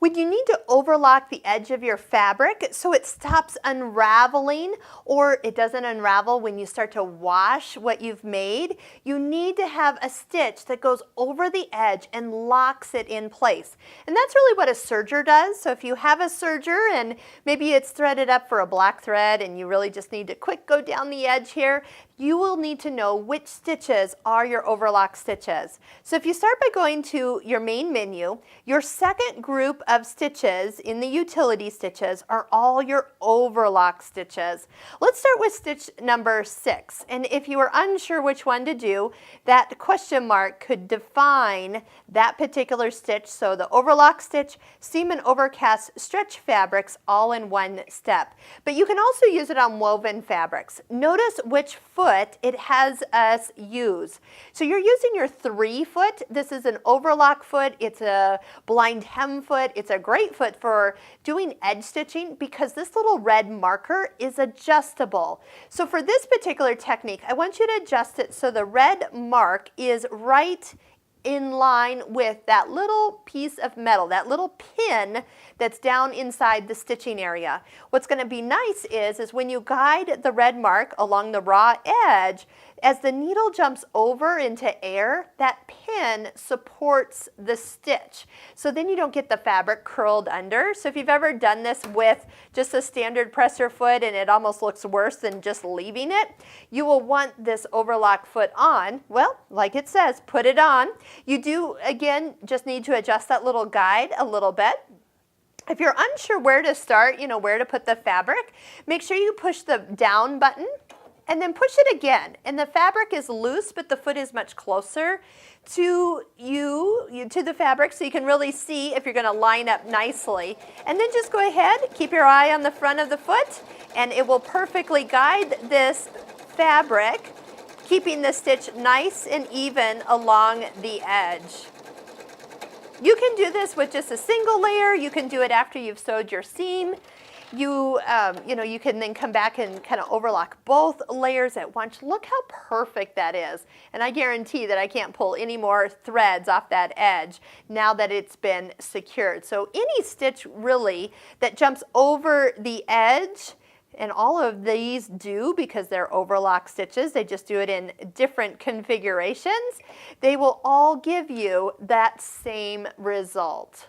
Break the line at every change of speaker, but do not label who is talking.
When you need to overlock the edge of your fabric so it stops unraveling or it doesn't unravel when you start to wash what you've made, you need to have a stitch that goes over the edge and locks it in place. And that's really what a serger does. So if you have a serger and maybe it's threaded up for a black thread and you really just need to quick go down the edge here, you will need to know which stitches are your overlock stitches. So if you start by going to your main menu, your second group of stitches in the utility stitches are all your overlock stitches. Let's start with stitch number 6. And if you are unsure which one to do, that question mark could define that particular stitch. So the overlock stitch, seam and overcast stretch fabrics all in one step. But you can also use it on woven fabrics. Notice which foot it has us use. So you're using your 3 foot. This is an overlock foot. It's a blind hem foot. It's a great foot for doing edge stitching because this little red marker is adjustable. So for this particular technique, I want you to adjust it so the red mark is right in line with that little piece of metal, that little pin that's down inside the stitching area. What's going to be nice is when you guide the red mark along the raw edge, as the needle jumps over into air, that pin supports the stitch. So then you don't get the fabric curled under. So if you've ever done this with just a standard presser foot and it almost looks worse than just leaving it, you will want this overlock foot on. Well, like it says, put it on. You do, again, just need to adjust that little guide a little bit. If you're unsure where to start, where to put the fabric, make sure you push the down button and then push it again. And the fabric is loose, but the foot is much closer to to the fabric, so you can really see if you're going to line up nicely. And then just go ahead, keep your eye on the front of the foot, and it will perfectly guide this fabric, keeping the stitch nice and even along the edge. You can do this with just a single layer. You can do it after you've sewed your seam. You can then come back and kind of overlock both layers at once. Look how perfect that is. And I guarantee that I can't pull any more threads off that edge now that it's been secured. So any stitch really that jumps over the edge, and all of these do because they're overlock stitches, they just do it in different configurations, they will all give you that same result.